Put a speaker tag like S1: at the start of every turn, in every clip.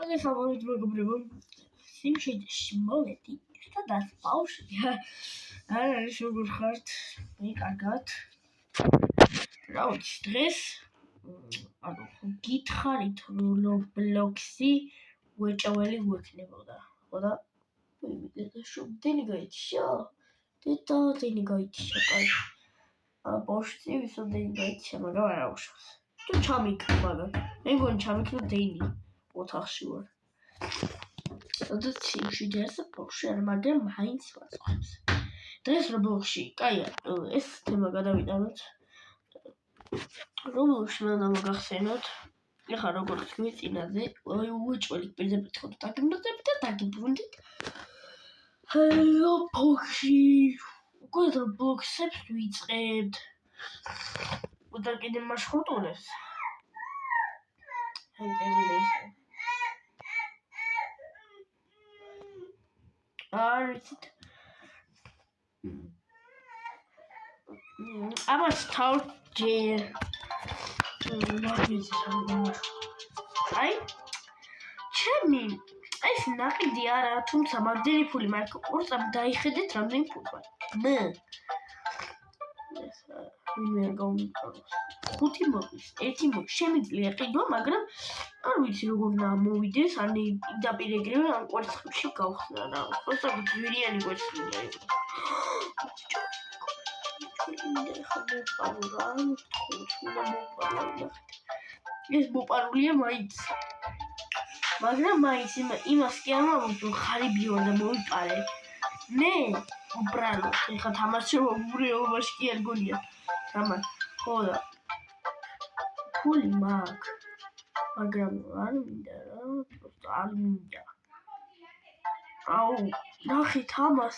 S1: Agafavamo microprimo. Simședeși momenti. Stădați paușă. Are și un hart მიკარგად. Raud stres. ანუ გითხარით Roblox-ი უეჭველი გვექნებოდა. ხო და მივიდეთ შუბდენი გაიჩშა. დედა დენი გაიჩშა კაი. ბავშვი ვისოდენი გაიჩშა, მაგრამ არ აუშავს. თუ ჩამიქრა მაგრამ. მე მგონი ჩამიქრა დენი ოთახში ვარ. სადაც სიმშვიდეს ბავშვი არ მაგრამ მაინც ვაწყვეტს. დღეს Roblox-ში, კაია, ეს თემა გადავიტანოთ. Roblox-ში მე უნდა მოგახსენოთ. ეხლა როგორც გვიწინაზე, უეჭველი პირზე პეთხოთ დაგიმნოთ და დაგიბრუნდით. Roblox-ში უკვე Roblox-ებს ვიწყებთ. და კიდე მარშრუტულებს. არიცით. ამას თავჯერ აი ჩემი ეს ნაყიდი არა, თუმცა მაგდენი ფული მაქვს. ორწამ დაიხედეთ რამდენი ფული მაქვს. მე ვინმე გამომიყაროს. 5 მოდის, 1 მოდის. შემიძლია ყიდვა, მაგრამ არ ვიცი როგორ უნდა მოვიდეს, ანი დაპირეგრევე ამ კვერცხებში გავხსნა რა. просто გვირიანი კვერცხი უნდა იყოს. ეს მოპარულია მაინც. მაგრამ მაინც იმას კი არ მოვუწო ხარიბი ვარ და მოვიპარე. მე უბრალოდ ეხა თამაშობა ურეობაში კი არ გონია. თამარ ხო და ფული მაქვს. მაგრამ არ მინდა რა, просто არ მინდა. აუ, ნახეთ ამას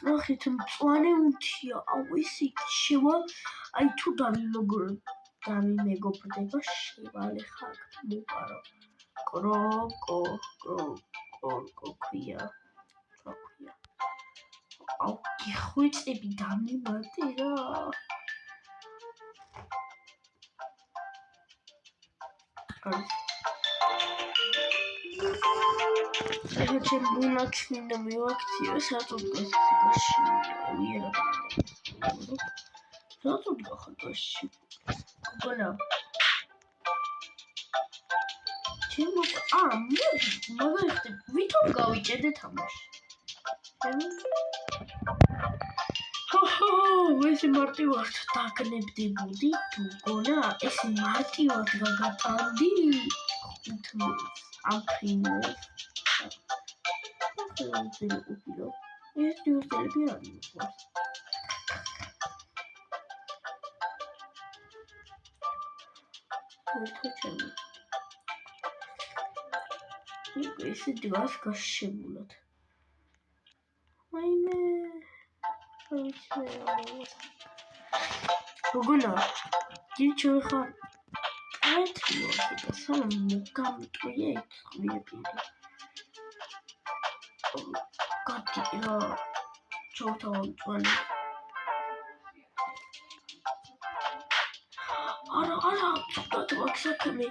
S1: ნახეთ მწვანე უთია. აუ ესე შევა. აი თუ დამიმეგობრდება შევალე ხარ მოპარო. კროკო ქვია. აუ გიხვეწები დამიმატე რა. ეხლა ჩემ ბუნაკს მინდა მივაქციო, საწოდ გასციკაში ვიერა. საწოდ გახდაში. გოგონა. ჩემ მაგალითად ვითომ გავიჭედე თამაში. ესე მარტივად დაგნებდებოდი თუ გონა ეს მარტივად გაგატანდი 5 ამ ფრინველს. ახლა უპილო. ეს დიუსტელები არ მიყვარს. თოჩემი. ესე დგას გაშებულად. ვაიმე. გოგონა, გიჩო ხა ეთიო და სამ მოგამტყვია ეთქვიებიდი. გადი რა ჩოთავამწვანი. არა, ცოტა ვაქსაკმე,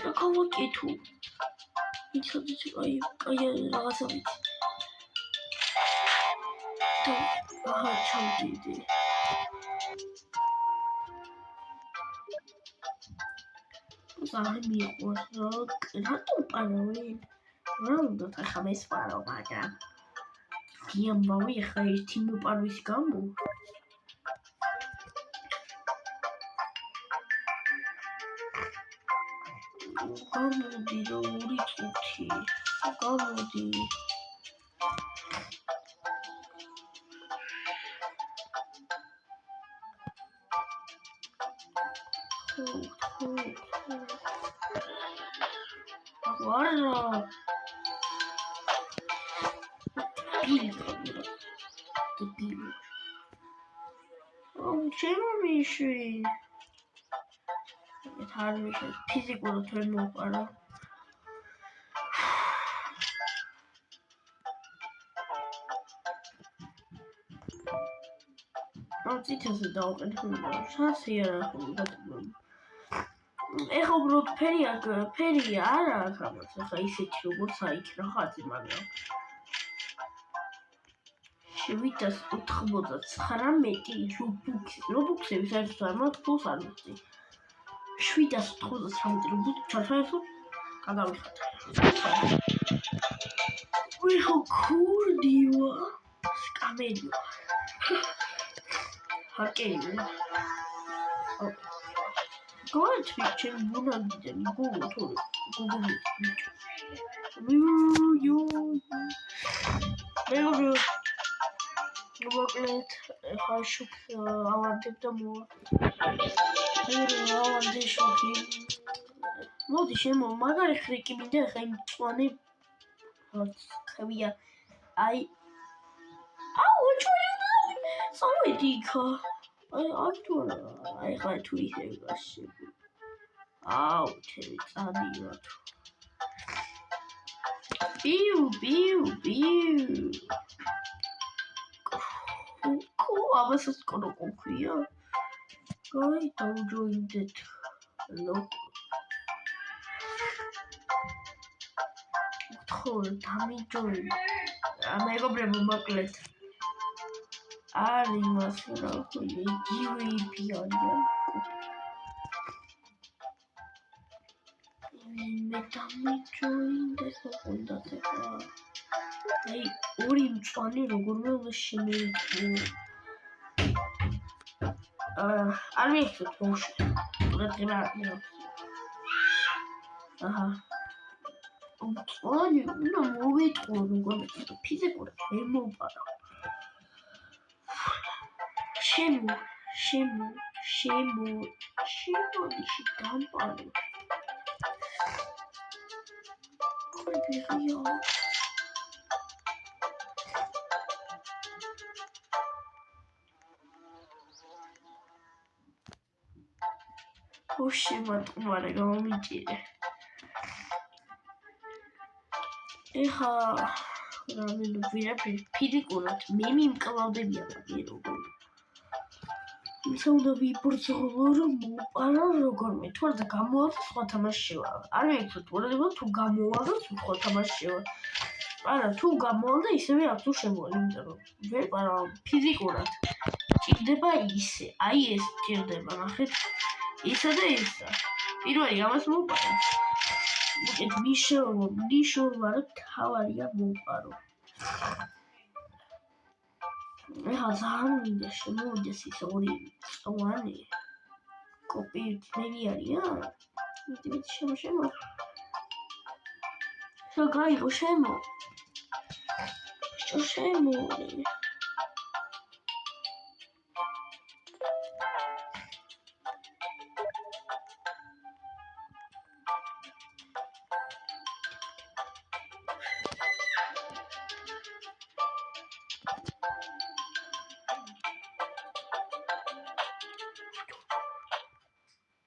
S1: რა გავაკეთო. იცოდეთ, აი რაღაცა ვიცი. აჰა, ჩავდიდი. ზარი მიყვარს რა, რატომ პარავენ? რა უნდა ახლა მე სპარო, მაგრამ გიამბავი ახლა ერთი მოპარვის გამო. გამოდი რა 2 წუთი. გამოდი. Guarda. Debilo. ჩემო მიშვი. თარმიშე ფიზიკურად ვერ მოვყარა. ამ ციტაზე დავყენე. შანსი არ აქვს. ეხა უბრალოდ ფერი არა აქვს ამას, ეხა ისეთი როგორც აიქ რაღაცი, მაგრამ 799 რობუქსები საერთოდ არ მაქვს ფულს არ მიწი 799 რობუქს ჩართვაერთო გადავიხატე ვიხო ქურდივა სკამერია ჰაკერია Goethe ჩემ ბუნაგიდან გუგლ თორე გუგლი მეუბნე მოკლედ ხა შუქს ავანტებ და მოვა ავანტე შუქი მოდი შემო მაგარი ხრიკი მინდა ხა იმ წვანი ხევია აი აუ ჩვენი სამედიკა აი ხა თუ ისე გასები აუ ჩემი წადიო თუ ბიუ ამასაც კონოკო ქვია გაი დაუჯოინდეთ ლოკ თორ დამიჯოინ მეგობრებო მოკლედ არის მას რა ქვია იგივე არიან მე დამიჯოინდეთ მოყოლდათ ახლა აი ორი მწვანე როგორმე უნდა შემეიქო არ მიხსოვს ბოშე რა თქმა უნდა აჰა მწვანე უნდა მოვიტყო როგორმე ფიზიკურად ვერ მოვპარა შემოდიში დამპალო ქორბიღია უშე მატყმარე გამომიჭირე ეხა რამე ვირაფერი ფიზიკურად მე მიმკლავდებია მაგე როგორ ისე უნდა ვიბრძოლო რომ მოპარა როგორმე თუ არა გამოვალ სხვა თამაში შევა არ მეცოთ უბრალოდ თუ გამოვალ და სხვა თამაში შევა არა თუ გამოვალ და ისევე აქ თუ შემოვალ იმიტომ რომ ვერ პარა ფიზიკურად ჭირდება ისე აი ეს ჭირდება ნახეთ ისა და ისა პირველი ამას მოპარა უკეთ ნიშნულმა რომ თავარია მოპარო ეხლა ძალიან მინდა შემოვიდეს ის ორი წვანი კოპიით მერი არიან მეტი შემო გაიგო შემო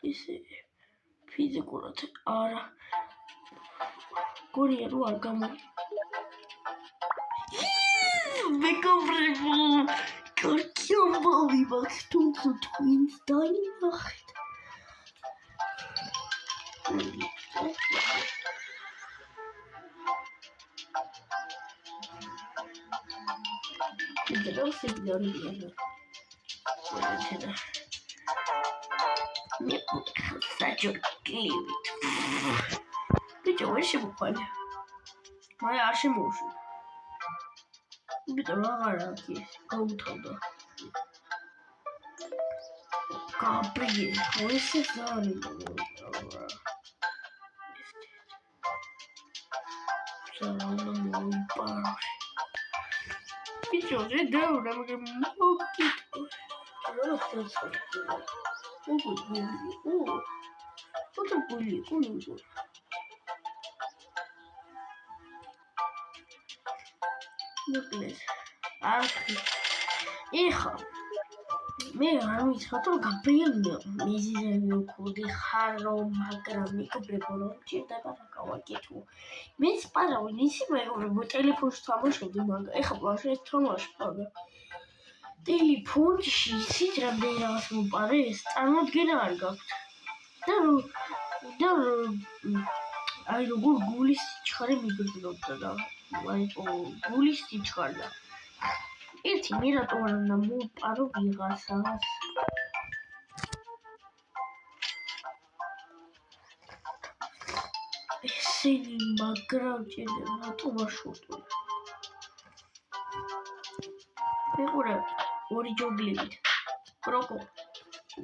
S1: ისე ფიზიკურად არა გორია რო არ გამო მეგობრებო კარგი ამბავი მაქვს თუმცა თქვენს დაინახეთ საჯო კლივით ბიჭო ვერ შემოყვალე მაი არ შემოუშვა ბიჭო აღარ აქვს ის გაუთავდა გაბრიე ხოესე ზანი ზანა მოიპარა ბიჭო ზე დაურა მაგრამ მოკიტო რა ხდება What a bully, Look at this. Ეხა მე არ ვიცხა თუ გაბიელნო მიზიზები უკუდი ხარო მაგრამ მეგობრებო რომ ჭირდება რა გავაკეთო მე სპარავი ისი მეგობრებო ტელეფონში თამაშობდი მაგრამ ეხა პლანშეტში თამაშობ მაგრამ ტელეფონში ისიც რამდენი რაღაც მოპარე ეს წარმოდგენა არ გაქვთ და აი როგორ გულის სიჩქარე მიგრძნობდა და აი გულის სიჩქარე ერთი მე რატომ არ უნდა მოვპარო ვიღაცას ესენი მაგრამ ჭირდება რატომ აშორტული მეგობრე ორი ჯოგლებით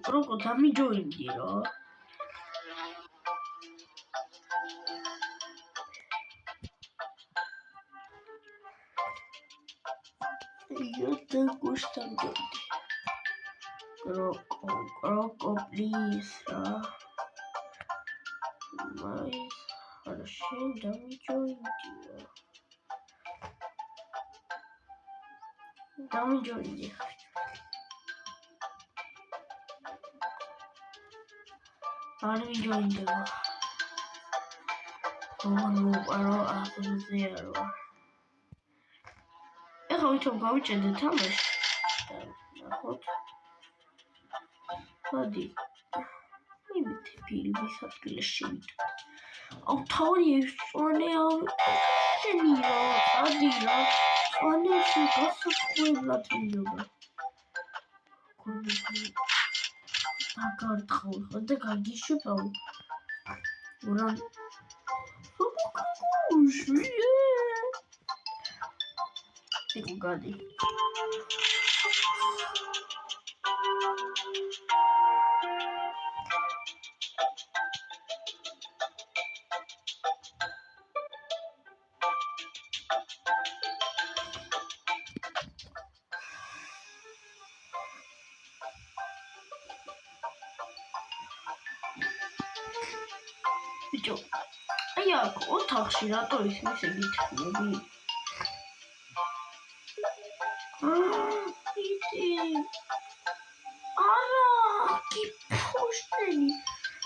S1: კროკო დამიჯოინდი რა Yo gusta Croco, please. Mas, хорошо, dá-me joinha. Dá-me joinha. Dá-me joinha. Vamos para a zero. ეხლა ვითომ გავიჭედეთ ამას და ნახოთ მოდი იმით ფილმის ადგილას შევიდოთ აუ თავი ისწონე შენი რა ადილა წონეში გასახვევლად მიობა დაგარტყავ და გაგიშებავ რა Gadi. Bicho. Aia, ოთახში რატო ისმის ეგეთი ხმები? Ara, que posteni.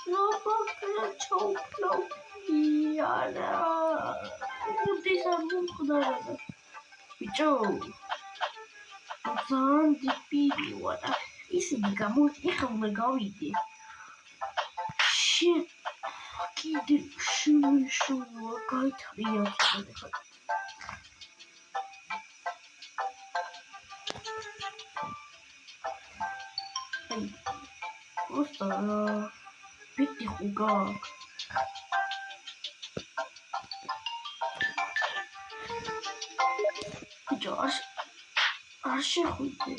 S1: Robakla choplo. Ara. Udisa mukhdara. Bicho. Zandi pili wada. Isini gamoti ეხლა გავიდე. კიდე შუა გაითრია ხა. Просто пить хуга. Bicho, arşe хуйте.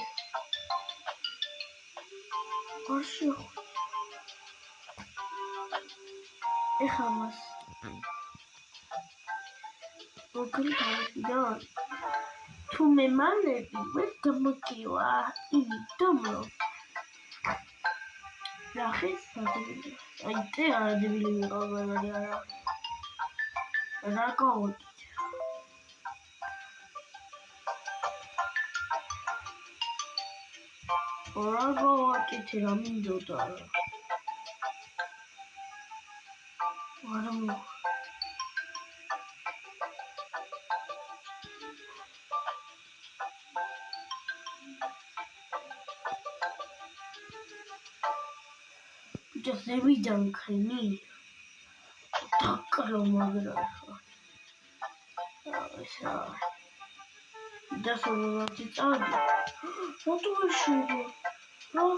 S1: Arşe хуй. Ეხამას. როგორ დავიდა? თუ მე მალები ვერ გამოგივა, იმიტომ რომ Rahis sadeli. Ayte adebili oraları ara. Raka oldu. Oraga vakti ramin jodara. Varam. Just every junk I need. Takalo magra. That's what it's on. What do I shoot? Huh?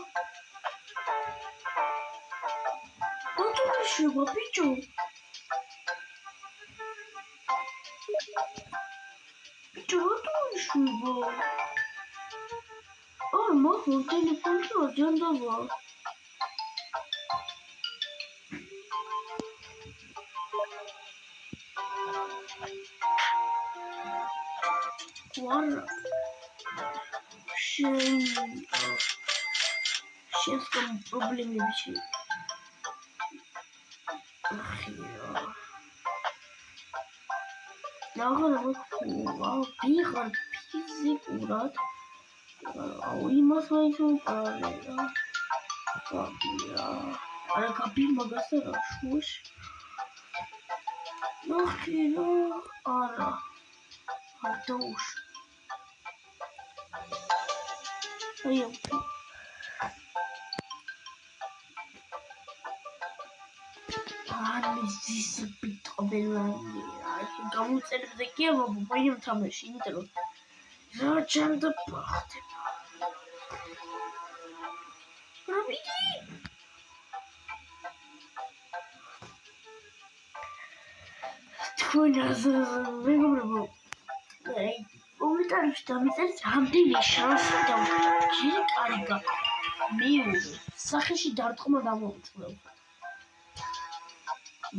S1: What do I shoot? What picture? Picture, what do I shoot? Oh, my phone telephone to agenda. What? Сейчас там проблемы вообще. Нахуй вот пихар физик урод. А у него свои правила. А капи магазин шуш. Нахуй ара. Это уж. მიზის ბიტყობელანი გამოწერებზე კი ამბობ თამაში იმიტომ რომ რა ჯანდა ბახდება რაბიდი თქვენას მეგობრებო კომენტარებში დამიწერეთ რამდენი შანსი და ჯერ კარგა მეორე სახეში დარტყმა დამოუწყდა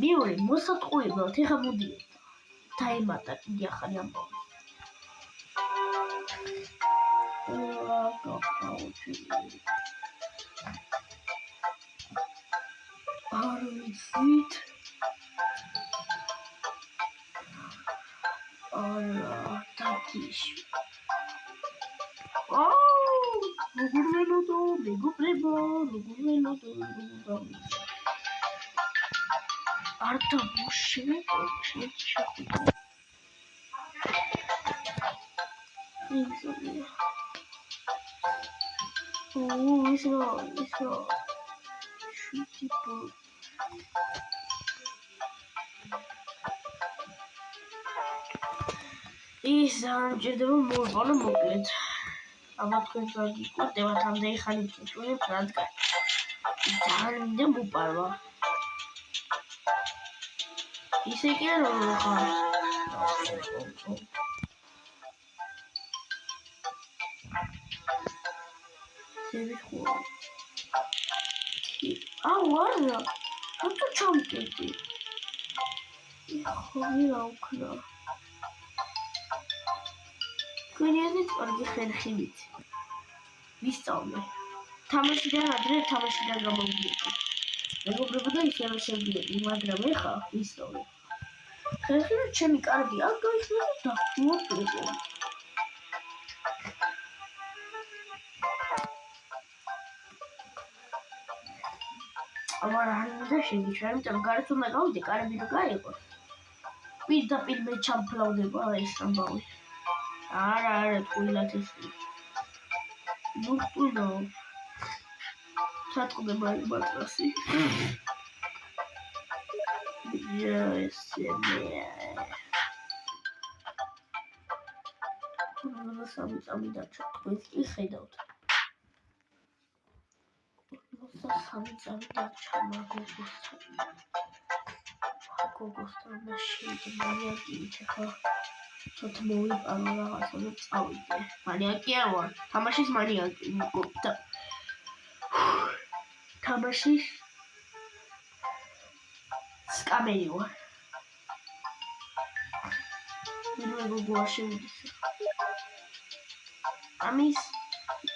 S1: მეორე მოსატყუებლად ეხა მოდიეთ დაემატა კიდე ახალი ამბავი არ ვიცით არა დაგიში როგორ ველოდო მეგობრებო როგორ ველოდო არ დავუშვებ შეხვიდე ისო შუტიპო ის ამჯერდება მოვიყვანო მოკლედ აბა თქვენ რა გიკვირდებათ ამდენი ხანი გიჭვენებთ რადგან ძალიან მინდა მოპარვა ისე კი არა რომ ხარ ზევიხო აუ არა რატო ჩამკეტი ხო რა უკნა გვინდით კარგი ხერხი ვიცი ვისწავლე თამაშიდან ადრე თამაშიდან გამოვიდექი მეგობრებო და ისე რომ შევდიოდი მაგრამ ეხა ვისწავლე ხერხი რომ ჩემი კარგი არ გაიხსნა და დახუობ ამარ არ უნდა შეგიჩვენ იმიტომ გარეთ უნდა გავიდე კარები რო გაიყო პირდაპირ მე ჩამფლავდება ეს ამბავი არა თულათ ის ნუ თულო ჩატყდება მატრასი სამი წამი დარჩა თქვენ კი ხედავთ სამი წამი დარჩა მაგოგოსთან მაშინ მანიაკი ჩეხა ცოტა მოვიპარო რაღაცა და წავიდე მანიაკი არ ვარ თამაშის მანიაკი მოგდა თამაშის სკამერი ვარ მე გოგო შევიდეს ამის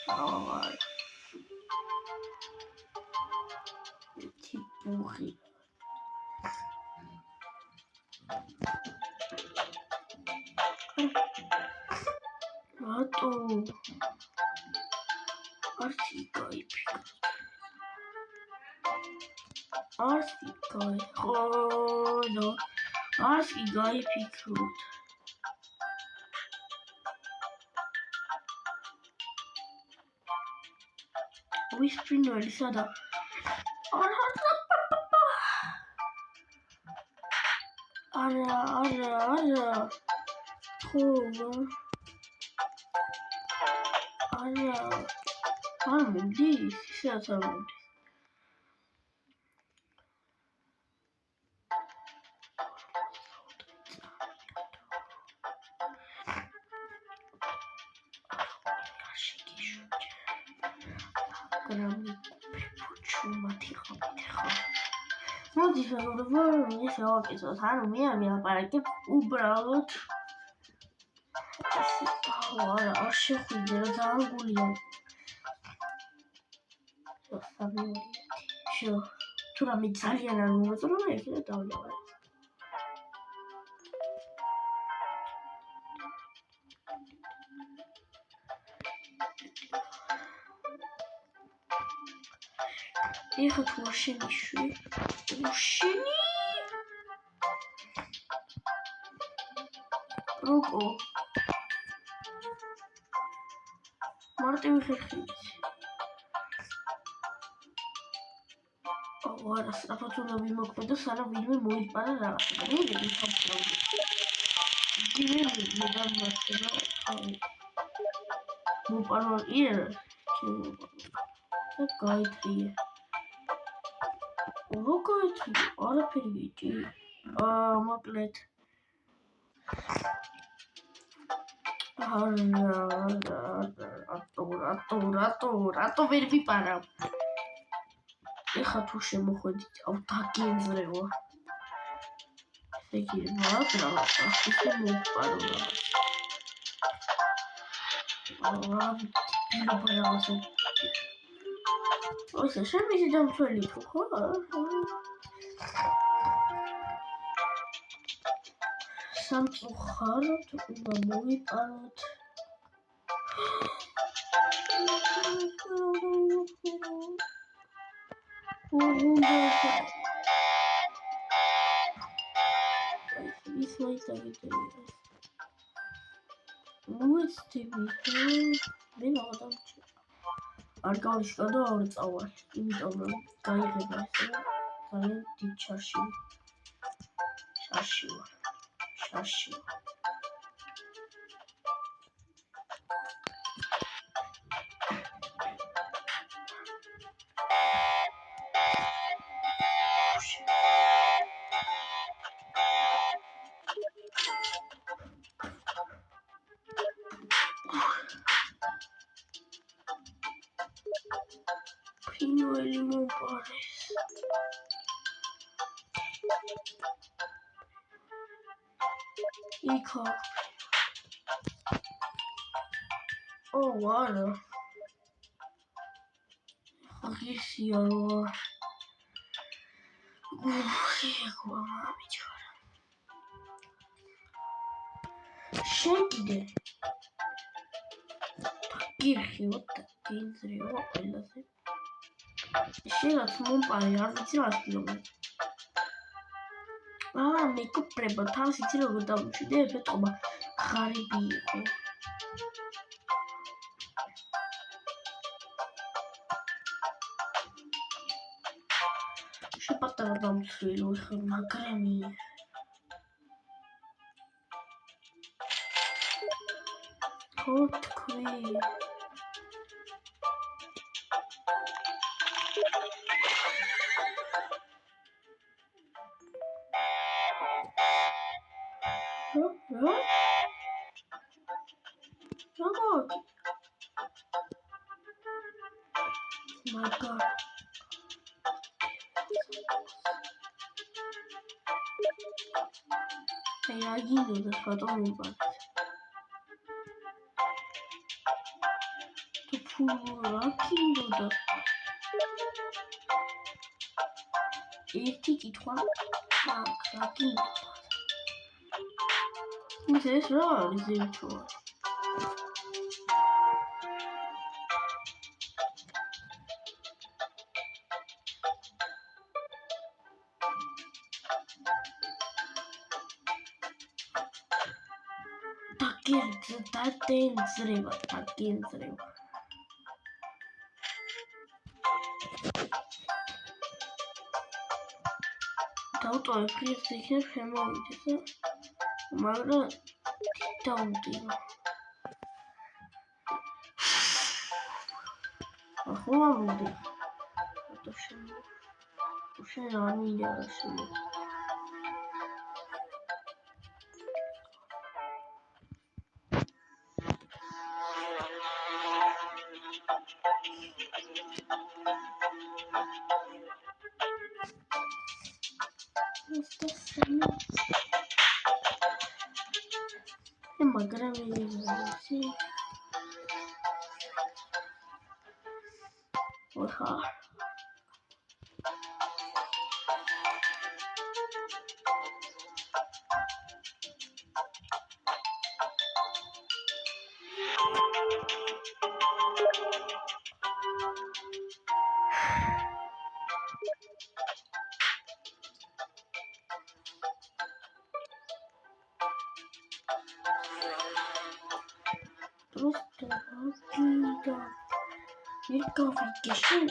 S1: ვარ ტიპუხი რატო არცი გაიფიქრე არცი გაიფიქროთ ვისპრინველი სადა არა ხო არა არ მომდის ისაც არ მომდის მოდის მეგობრებო ისე ვაკეთოთ ანუ მე ამილაპარაკებ უბრალოდ არა არ შეხვიდე რა ძალიან გულია შო თუ რამე ძალიან არ მომეწონა ეგრე დავიწყე ეხა თუ არ შემიშვი უშენი როკო მარტივი ხერხი არა, სწრაფად უნდა ვიმოქმედო, სანამ ვინმე მოიპარა რაღაცა. მიგები თავთავი. გიმენი მიდამართება ხარი. მოპარვა იერა, და გაითრიე. როგორ არაფერი გიჭი? მოკლედ. რატო ვერ ვიპარავ? ეხა თუ შემოხვედით, დაგენძრევა. ესე იგი, რაღაცა, ისე მოვპარო რაღაცა. ოსა, შემისი დამცველი თუ ხო? სამწუხაროდ უნდა მოვიპაროთ. ის მოიწაგეთია. მოიცდები, მე რაღაცა არ გავიშკადო არ წავალ, იმიტომ რომ გაიღება ესე ძალიან დიდ შარში ვარ. პირველი მომპარეს. იქა. არა. აღისია რა. შეგვა მამიჩარა. შეგიდე. გირხიოთ და გინძრევა ყველაზე. შეგაც მომპარე არ ვიცი რას გიოგებ. მეკუპრება თავს იცი როგორ დავუშვიდე ეფექტობა ღარიბი იყო. შეპატარა დამცველო ხა მაგრამი. ხო თქვი. My God. Hey, I give you the photo number. To pull lucky do the. Ticket one. Lucky. This is wrong, is it true? დაგენძრევა. დავტოვებ ის იქნებ შემოვიდეს, მაგრამ დავდიო. ახლა მომდი. то შემო. შენ არ მინდა შემო. მაგრამ ისე ოხა просто обида. Вековый кишин.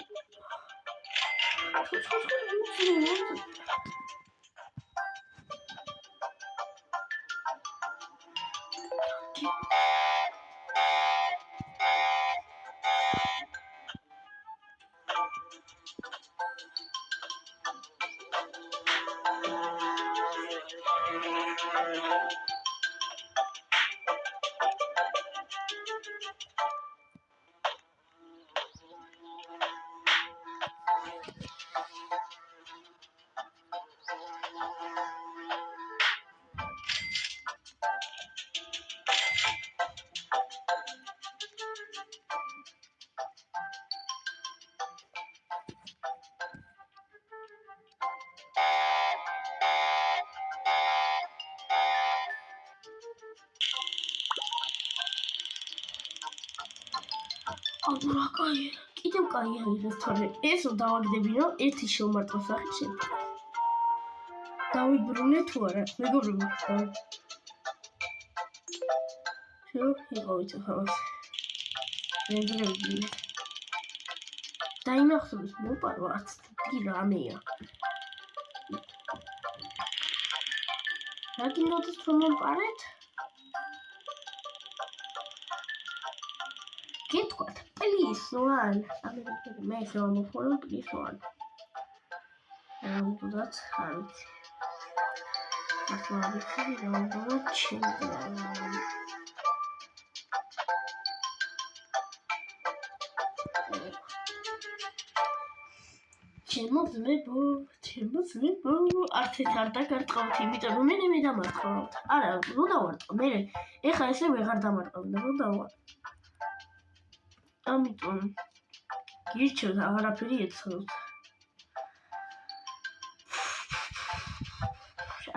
S1: კაი, კიდევ კაია იღეს თორე ესო დავაგდები რომ ერთი შევმართავ სახით შემდგარ. დავიბრუნე თუ არა, მეგობრებო. შევ იყავით ახალს. მეგობრებო. დაინახოს მოპარო არც დიდი რამეა. რა გინდოდეს რომ მოპარეთ? გეტყვათ, please one. მე შევამოხმარო please one. რამოდაც არ ვიცი. ახლა ვიცი რამოდაც ჩემდა. ჩემო არც ეს არ დაგარტყავთ, იმიტომ რომ მე დამარტყავთ. არა, რო დავარტყო, მე ეხლა ესე ვეღარ დამარტყავდა, რო დავარ. ამიტომ გირჩევთ აღარაფერი ეცხოვთ.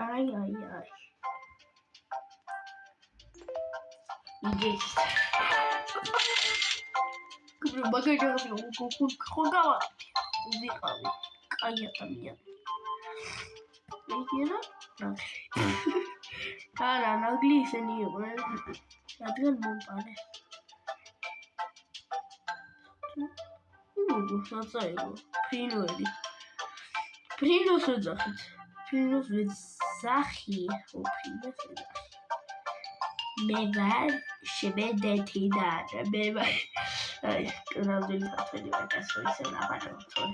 S1: აი. იგეთ. მაგაჟაღი ხო გავა. ვიყავი. კაი ადამიანი. მეგია? არა, ნაგლი ისენი იყვნენ. რადგან მომპარე. საწაიღო. ფრინოები. ფრინოს ვეძახით. ფრინოს ვეძახი. მე ვარ შემედეთიდან. მე ვარ. აი, კრაუდელი ფათელი ვარ, ასე ისე ლაპარაკობ.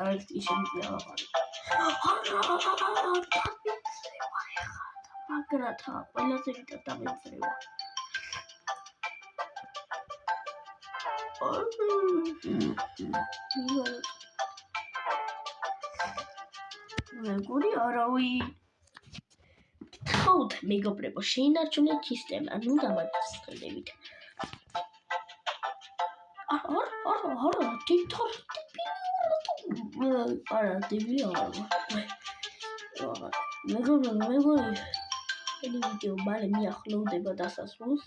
S1: აი, ისინი ლაპარაკობ. მაგრათა, ყველაზე მეტად დამეწრება. მეგორი არავინ გთხოვთ მეგობრებო შეინარჩუნეთ სისტემა ნუ დამარცხებით არა თითქოს არა დებილი არა მეგობრებო ეს ვიდეო მალე მიახლოვდება დასასრულს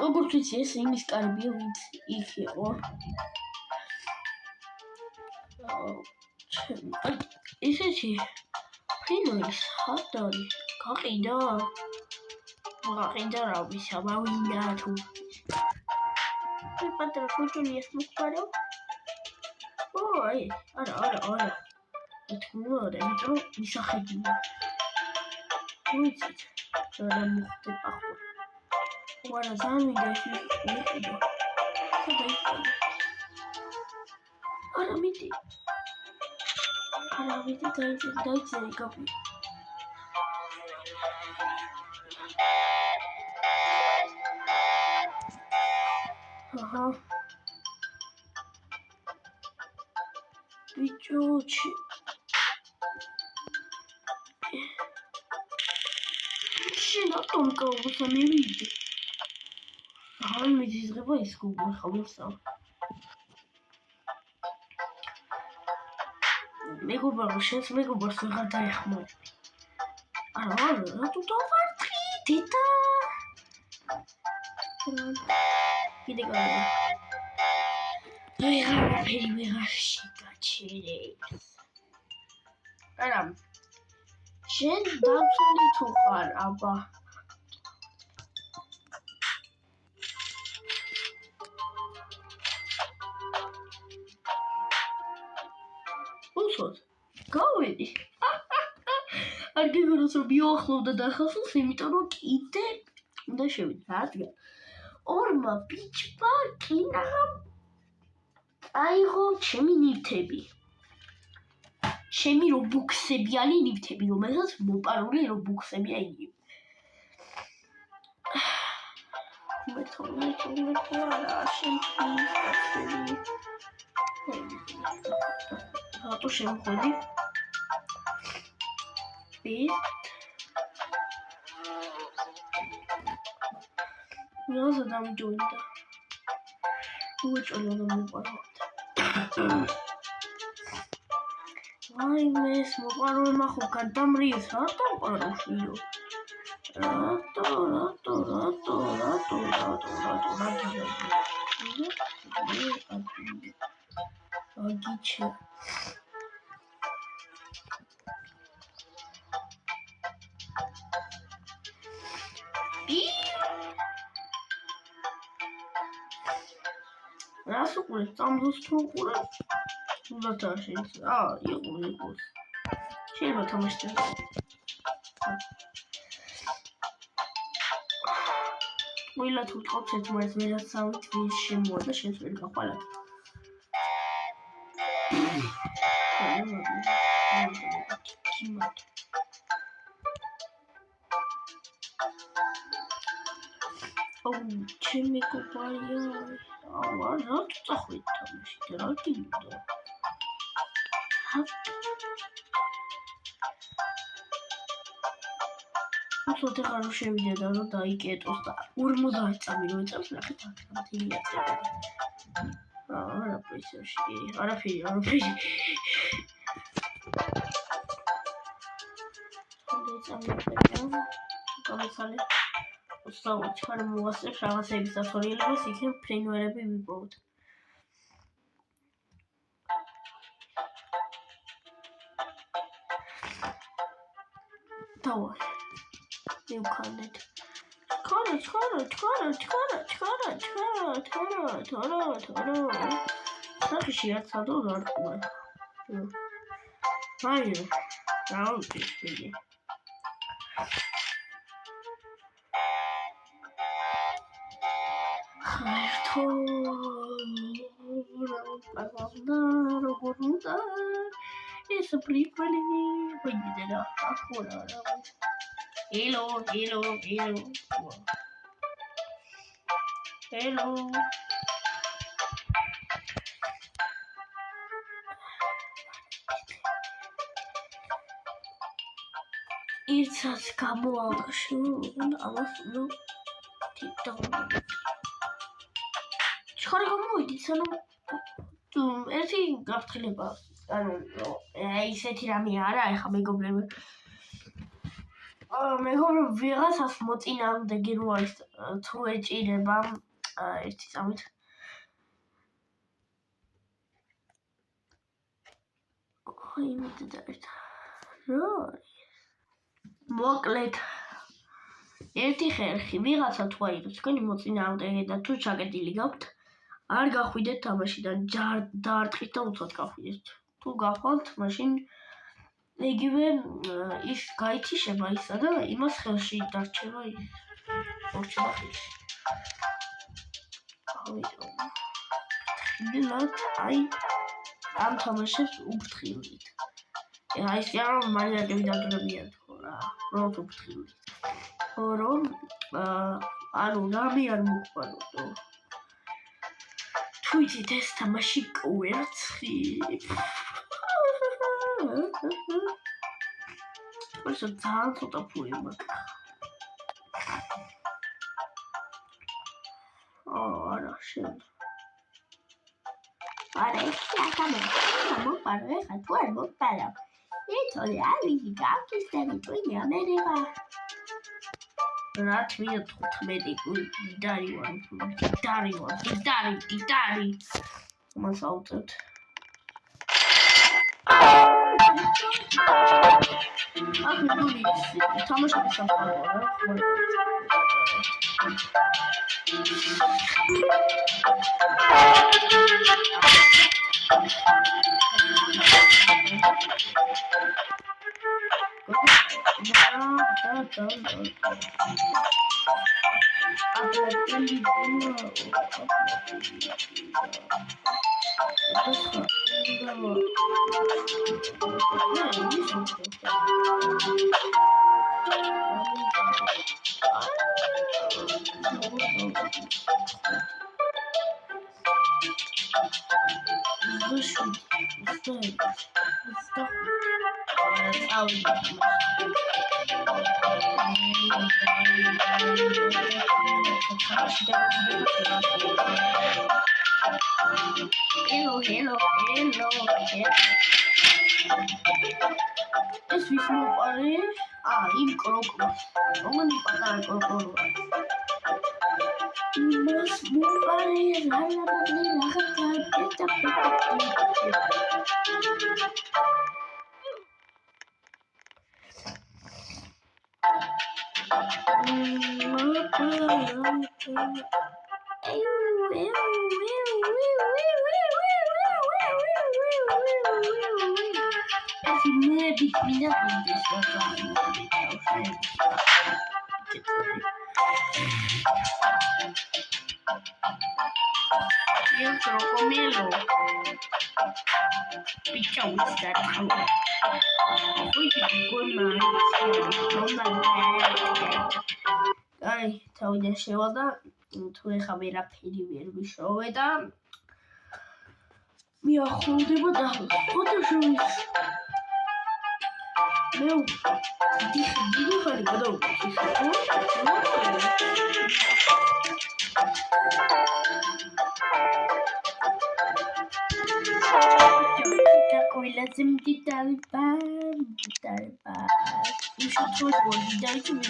S1: როგორც ვიცი ეს იმის კარიბია ვინც იქ იყო ისეთი ფრინოის ხარდარი გაყიდა რა ვიცი ავინდა თუ პატარა კუჭული ეს მოყარო აი არა თუმარა იმიტომ მისახედია ვიცით რა მოხდება ვარა ზამიდა ის ვიყიდო არა მიდი დაიწერე გაფი აჰა ბიჭოჩი შენატომ გავუსა მივიდი ან მიზიზღება ის გუგლ ხავსა მეგობრებო შენს მეგობრს ვეღარ დაეხმარები არა რატო დავარტყი დედა კიდე გაიგე ვეღარ შეგაჩერებს არა შენ დაცული თუ ხარ აბა უცოდ. გავედი. არ გიგონოს რომ მიუახლოვდა დახასოს, იმიტომ რომ კიდე უნდა შევიდე, რადგან ორმა ბიჭმა კინაღამ აიღო ჩემი ნივთები. ჩემი რობუქსებიანი ნივთები, რომელსაც მოპარული რობუქსები აიღო. რატო შემოხვედი? რაზა დამჯოინდა. უეჭოლო და მოპაროთ. ვაიმე, მოპარომა ხო გადამრიეს, რატო პაროშიო? რატო? აგიჩა. რას უყურებ? წამბოს თუ უყურებ? უდათა შეიძლება. იყოს. შეიძლება თამაშდეს. ყველა თუ თხოვთ ერთმანეთს ვერასავით ვის შემოვა და შენს ვერ გაყვალათ. ჩემი კოპარია. რა წახვით თამაში და რა გინდა? უცოდ ახლა რომ შევიდე და რომ დაიკეტოს და 50 წამი რო ეწევს ნახეთ ათილია წელი. არაფერი. გამოსალე 20 ჩქარ მოვასწრებ რაღაცების დათვალიერებას, იქნებ ფრენვერები ვიპოვოთ. დავაი. მივქანდეთ. ჩქარა. სახში არ ცადო არ ყვა. აი, რა ვიცი. ეს პრიკოლი ვიდეო ახლა. Hello. Იცას გამოავდა შენ ამას ნუ თვითონ. შეხარ გამოვიდით სანამ ერთი გაფრთხილება. ანუ ისეთი რამე არა ეხა მეგობრები. მეგობრები ვიღაცას მოწინააღმდეგე რო არის თუ ეჭირება ერთი წამით. იმით დაერთა. რა არის? მოკლედ ერთი ხერხი ვიღაცა თუ აიღოს თქვენი მოწინააღმდეგე და თუ ჩაკეტილი გაქვთ არ გახვიდეთ თამაშიდან დაარტყით და უცოდ გახვიდეთ. თუ გახვალთ მაშინ იგივე ის გაითიშება ისა და იმას ხელში დარჩება ის. ორჩება ხელში. აი ამ თამაშებს უფრთხილდით. ეს რა მაგიარები დაგრებიან თქო რა. რომ უფრთხილდით. რომ ანუ რამე არ მოყვანოდო. თუ იცით ეს თამაში კვერცხი. 벌써 ძალიან ცოტა ფული მაქვს. არა, შენ. არა, მოპარო, ხა თუ არ მოპარო. იცოდი, ავიღი გავკისდები ტვინი ამერება. რა თვია 15 დიდარი ვარ. დიდარი. მას აუწევთ. აქ ნული თამაშები სამყაროა რა. Hello. Es mismo pare. Im crocro. Only para crocro. Mas pare la Yo crocomelo. Picha wista tahu. აი, თავიდან შევა და თუ ეხა ვერაფერი ვერ ვიშოვე და მიახლოვდება და ფოტოშოპის მე დიდი ხარი გადავუკეთე Let's You should throw it one. You die to me.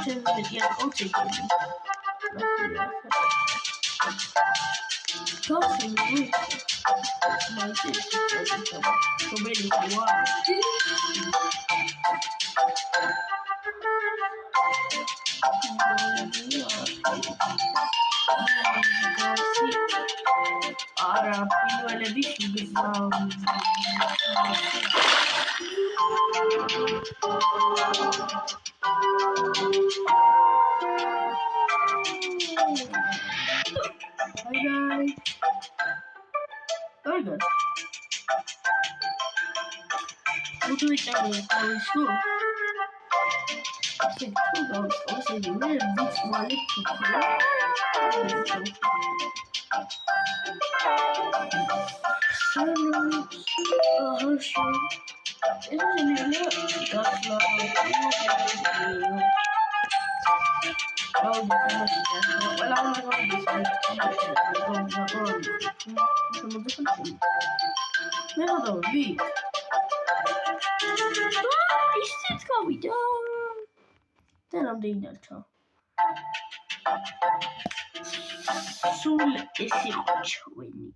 S1: Turn the video. I'll take it. Tossing it. My sister. So many. Wow. What do we do? Then I'm doing that too. Soon is when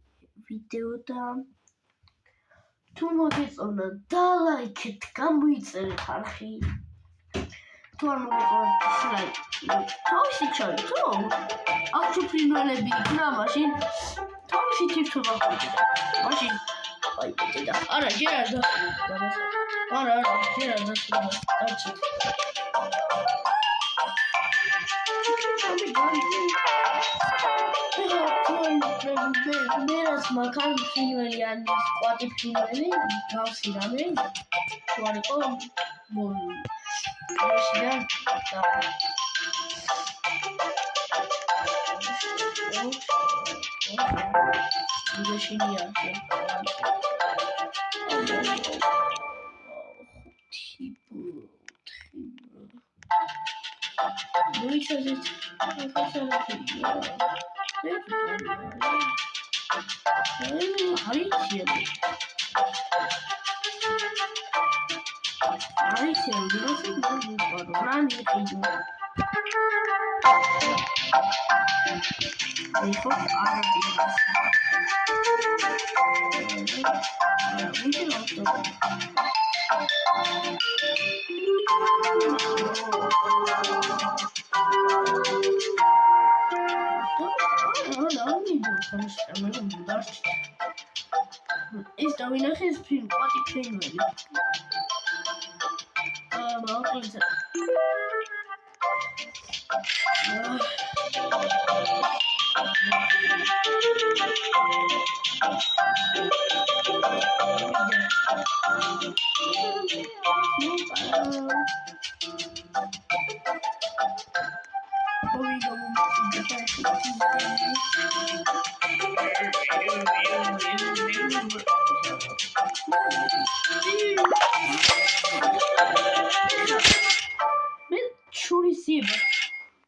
S1: video down. Two more days on a dollar. I can't come with a party. Two more like Toshi Chan too. After pre-roll big machine. Toshi tip to the machine. I did that. Alright, yeah, that's it. Meras makan primeli yani squati primeli tavsiyemi harika bu şeyler bu şimdi yapıyorum. Bu içecek Is Domino his pin? What the pin?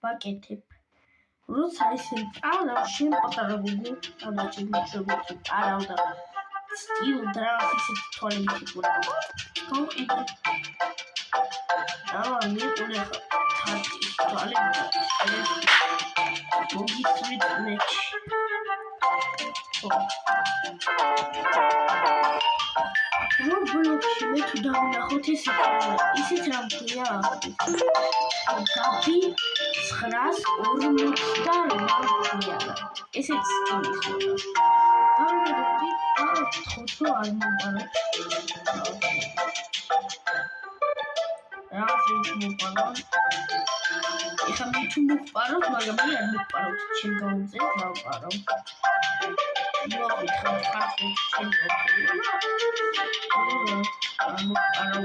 S1: Bucket. როცა ისინი წავდნენ, შენ პატარა გოგო ამაჩიმჩობი არავდა. სტილ დრას ისეთი თვალებით იკურა. გავყიდე. მიყურე თარტის თვალები. მოგიწვით მეჩი. რობლოქსში მე თუ დავინახოთ ისიც რა მქვია? გაბი 948 ესეც სტილის მოდა. დავიდები ხუთო არ მომყარა. რა შეიძლება ეხლა მე თუ მოვყაროთ, მაგრამ მე არ მოვყაროთ, ჩემ გამომწერს დავყარავ. მოვიხარ ხარში ჩემ გამომწერს. არ მოვყარავ,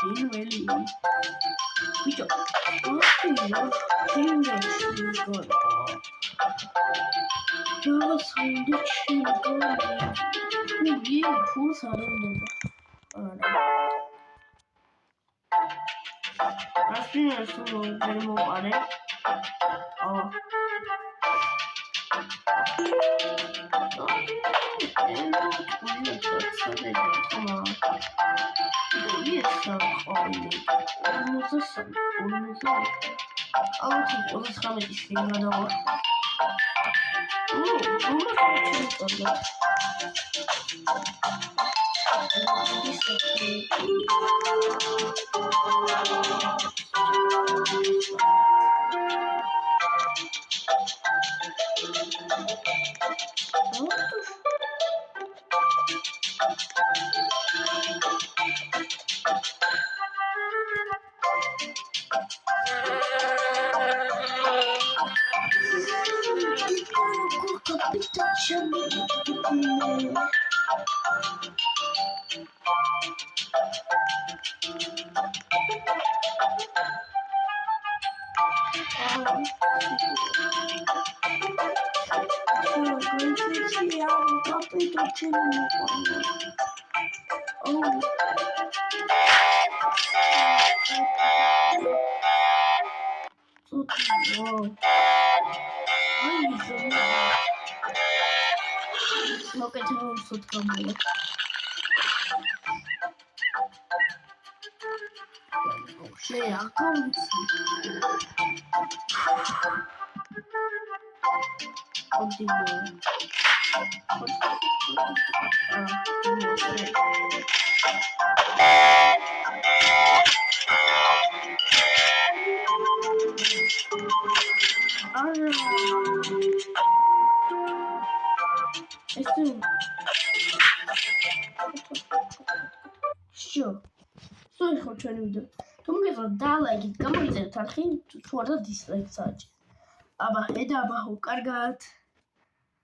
S1: ფრინველი. ბიჭო, ფულს არ უნდა. Aslında solo benim o var. Like it, come on, it's a dislike such. Aber hey, da, aber hoch,